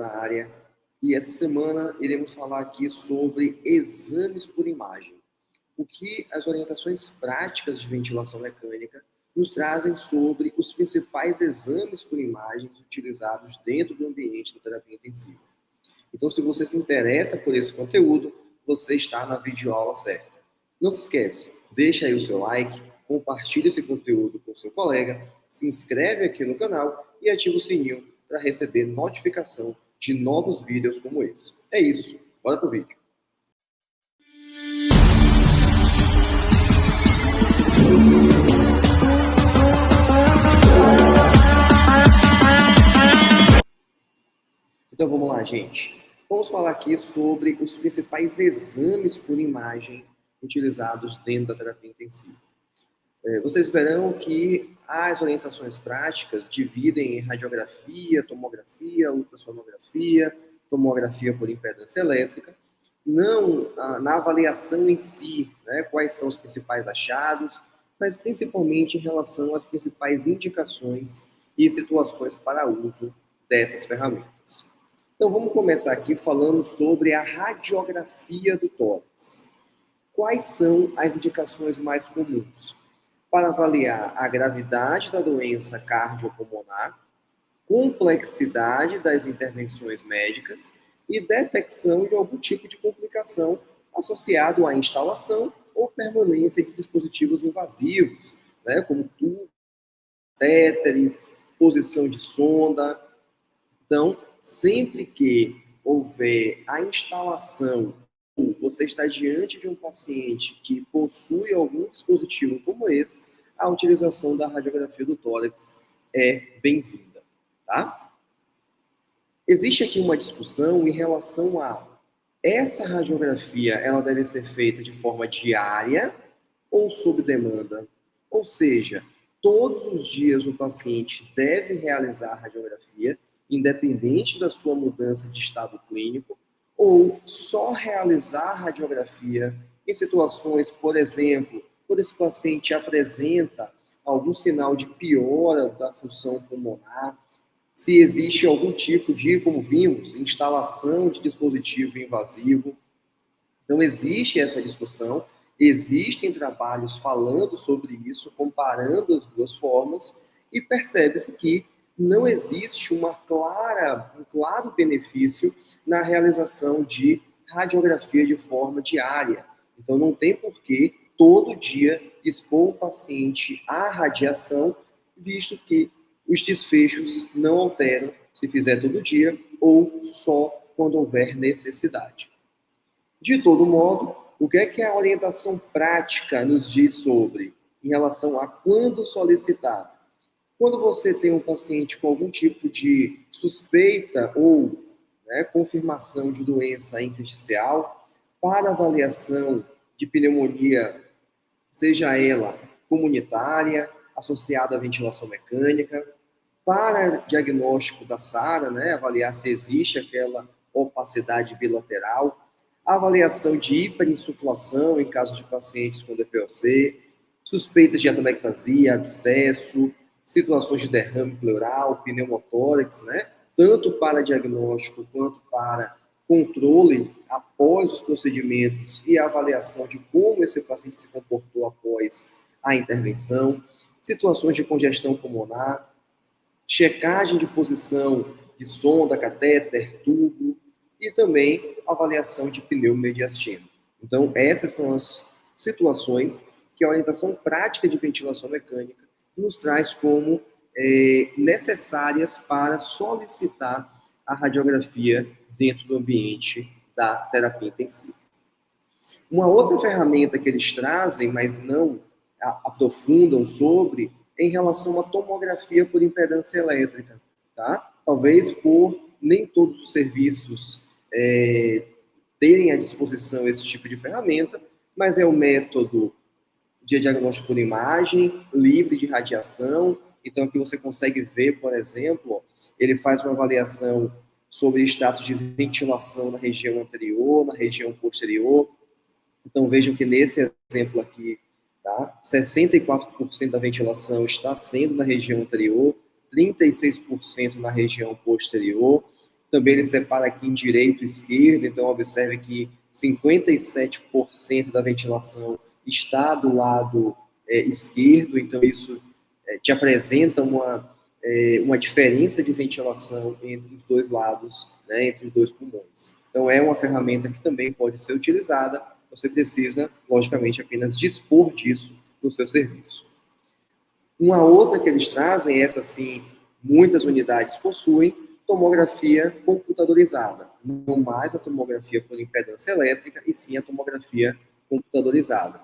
na área e essa semana iremos falar aqui sobre exames por imagem. O que as orientações práticas de ventilação mecânica nos trazem sobre os principais exames por imagens utilizados dentro do ambiente da terapia intensiva. Então, se você se interessa por esse conteúdo, você está na videoaula certa. Não se esquece, deixa aí o seu like, compartilhe esse conteúdo com seu colega, se inscreve aqui no canal e ativa o sininho para receber notificação de novos vídeos como esse. É isso, bora pro vídeo. Então vamos lá, gente. Vamos falar aqui sobre os principais exames por imagem utilizados dentro da terapia intensiva. Vocês verão que as orientações práticas dividem em radiografia, tomografia, ultrassonografia, tomografia por impedância elétrica, não na avaliação em si, né, quais são os principais achados, mas principalmente em relação às principais indicações e situações para uso dessas ferramentas. Então vamos começar aqui falando sobre a radiografia do tórax. Quais são as indicações mais comuns? Para avaliar a gravidade da doença cardiopulmonar, complexidade das intervenções médicas e detecção de algum tipo de complicação associado à instalação ou permanência de dispositivos invasivos, né, como tubos, catéteres, posição de sonda. Então, sempre que houver a instalação, você está diante de um paciente que possui algum dispositivo como esse, a utilização da radiografia do tórax é bem-vinda, tá? Existe aqui uma discussão em relação a essa radiografia, ela deve ser feita de forma diária ou sob demanda? Ou seja, todos os dias o paciente deve realizar a radiografia, independente da sua mudança de estado clínico, ou só realizar a radiografia em situações, por exemplo, quando esse paciente apresenta algum sinal de piora da função pulmonar, se existe algum tipo de, como vimos, instalação de dispositivo invasivo. Então, existe essa discussão, existem trabalhos falando sobre isso, comparando as duas formas, e percebe-se que não existe um claro benefício na realização de radiografia de forma diária. Então, não tem por que todo dia expor o paciente à radiação, visto que os desfechos não alteram se fizer todo dia ou só quando houver necessidade. De todo modo, o que é que a orientação prática nos diz sobre em relação a quando solicitar? Quando você tem um paciente com algum tipo de suspeita ou confirmação de doença intersticial, para avaliação de pneumonia, seja ela comunitária, associada à ventilação mecânica, para diagnóstico da SARA, avaliar se existe aquela opacidade bilateral, avaliação de hiperinsuflação em caso de pacientes com DPOC, suspeitas de atelectasia, abscesso, situações de derrame pleural, pneumotórax, tanto para diagnóstico quanto para controle após os procedimentos e avaliação de como esse paciente se comportou após a intervenção, situações de congestão pulmonar, checagem de posição de sonda, catéter, tubo e também avaliação de pneumomediastino. Então, essas são as situações que a orientação prática de ventilação mecânica nos traz como necessárias para solicitar a radiografia dentro do ambiente da terapia intensiva. Uma outra ferramenta que eles trazem, mas não aprofundam sobre, em relação à tomografia por impedância elétrica, tá? Talvez por nem todos os serviços terem à disposição esse tipo de ferramenta, mas é um método de diagnóstico por imagem, livre de radiação. Então, aqui você consegue ver, por exemplo, ele faz uma avaliação sobre status de ventilação na região anterior, na região posterior. Então, vejam que nesse exemplo aqui, tá, 64% da ventilação está sendo na região anterior, 36% na região posterior, Também ele separa aqui em direito e esquerdo, então observe que 57% da ventilação está do lado esquerdo, então isso te apresenta uma diferença de ventilação entre os dois lados, né, entre os dois pulmões. Então é uma ferramenta que também pode ser utilizada, você precisa, logicamente, apenas dispor disso no seu serviço. Uma outra que eles trazem, essa sim, muitas unidades possuem, tomografia computadorizada. Não mais a tomografia por impedância elétrica, e sim a tomografia computadorizada.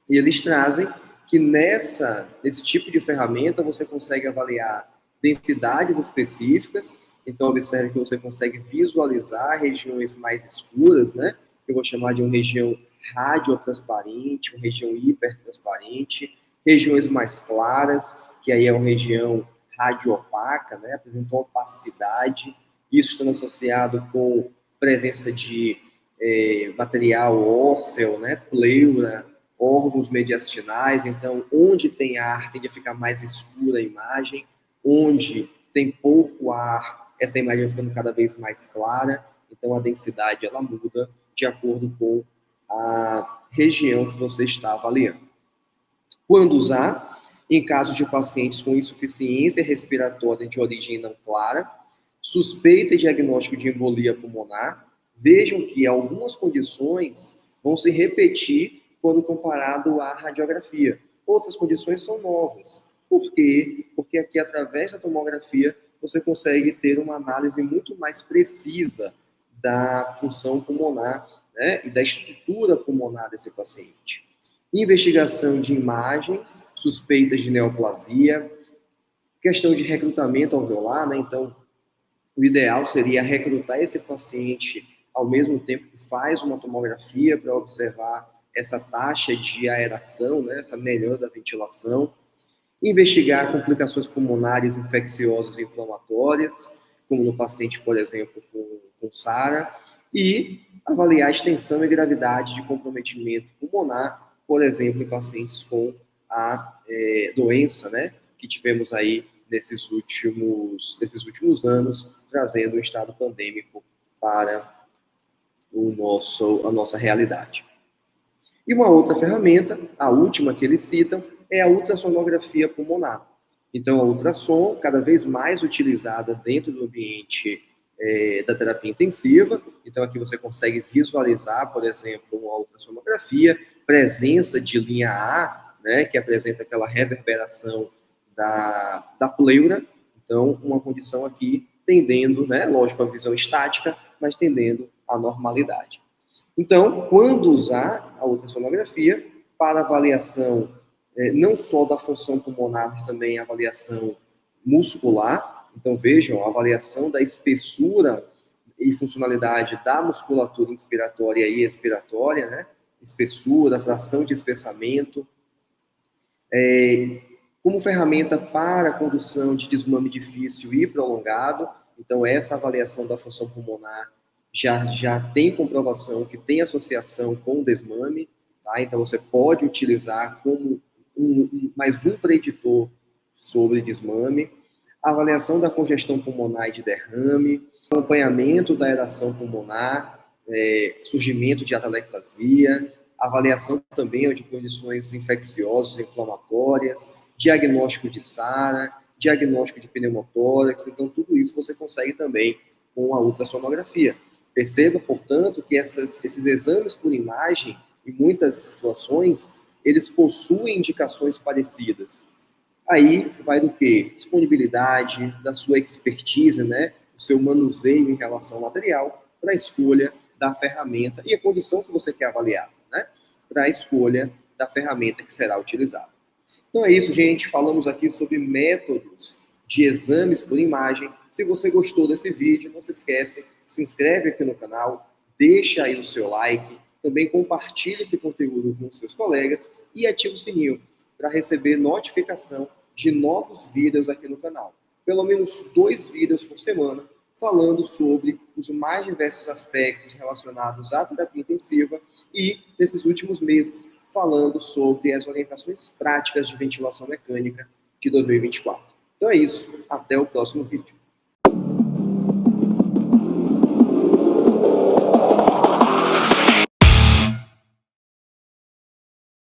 E eles trazem que nesse tipo de ferramenta você consegue avaliar densidades específicas, então observe que você consegue visualizar regiões mais escuras, né? Eu vou chamar de uma região radiotransparente, uma região hipertransparente, regiões mais claras, que aí é uma região radioopaca, né? Apresenta opacidade, isso estando associado com presença de material ósseo, né? Pleura, órgãos mediastinais, então onde tem ar tende a ficar mais escura a imagem, onde tem pouco ar, essa imagem vai ficando cada vez mais clara, então a densidade ela muda de acordo com a região que você está avaliando. Quando usar? Em caso de pacientes com insuficiência respiratória de origem não clara, suspeita e diagnóstico de embolia pulmonar, vejam que algumas condições vão se repetir quando comparado à radiografia. Outras condições são novas. Por quê? Porque aqui, através da tomografia, você consegue ter uma análise muito mais precisa da função pulmonar, né, e da estrutura pulmonar desse paciente. Investigação de imagens, suspeitas de neoplasia, questão de recrutamento alveolar, né, então o ideal seria recrutar esse paciente ao mesmo tempo que faz uma tomografia para observar essa taxa de aeração, né, essa melhora da ventilação, investigar complicações pulmonares infecciosas e inflamatórias, como no paciente, por exemplo, com SARA, e avaliar a extensão e gravidade de comprometimento pulmonar, por exemplo, em pacientes com a doença, né, que tivemos aí nesses últimos anos, trazendo um estado pandêmico para a nossa realidade. E uma outra ferramenta, a última que eles citam, é a ultrassonografia pulmonar. Então, a ultrassom, cada vez mais utilizada dentro do ambiente da terapia intensiva. Então, aqui você consegue visualizar, por exemplo, uma ultrassonografia, presença de linha A, né, que apresenta aquela reverberação da pleura. Então, uma condição aqui tendendo, né, lógico, a visão estática, mas tendendo à normalidade. Então, quando usar a ultrassonografia para avaliação não só da função pulmonar, mas também avaliação muscular, então vejam, a avaliação da espessura e funcionalidade da musculatura inspiratória e expiratória, né? Espessura, fração de espessamento, como ferramenta para a condução de desmame difícil e prolongado. Então, essa avaliação da função pulmonar já tem comprovação que tem associação com o desmame, tá? Então você pode utilizar como mais um preditor sobre desmame, a avaliação da congestão pulmonar e de derrame, acompanhamento da aeração pulmonar, surgimento de atelectasia, avaliação também de condições infecciosas, inflamatórias, diagnóstico de SARA, diagnóstico de pneumotórax, então tudo isso você consegue também com a ultrassonografia. Perceba, portanto, que esses exames por imagem, em muitas situações, eles possuem indicações parecidas. Aí vai do quê? Disponibilidade, da sua expertise, né? O seu manuseio em relação ao material, para a escolha da ferramenta e a condição que você quer avaliar, né? Para a escolha da ferramenta que será utilizada. Então é isso, gente. Falamos aqui sobre métodos de exames por imagem. Se você gostou desse vídeo, não se esquece, se inscreve aqui no canal, deixa aí o seu like, também compartilhe esse conteúdo com seus colegas e ative o sininho para receber notificação de novos vídeos aqui no canal. Pelo menos 2 vídeos por semana, falando sobre os mais diversos aspectos relacionados à terapia intensiva e, nesses últimos meses, falando sobre as orientações práticas de ventilação mecânica de 2024. Então é isso, até o próximo vídeo.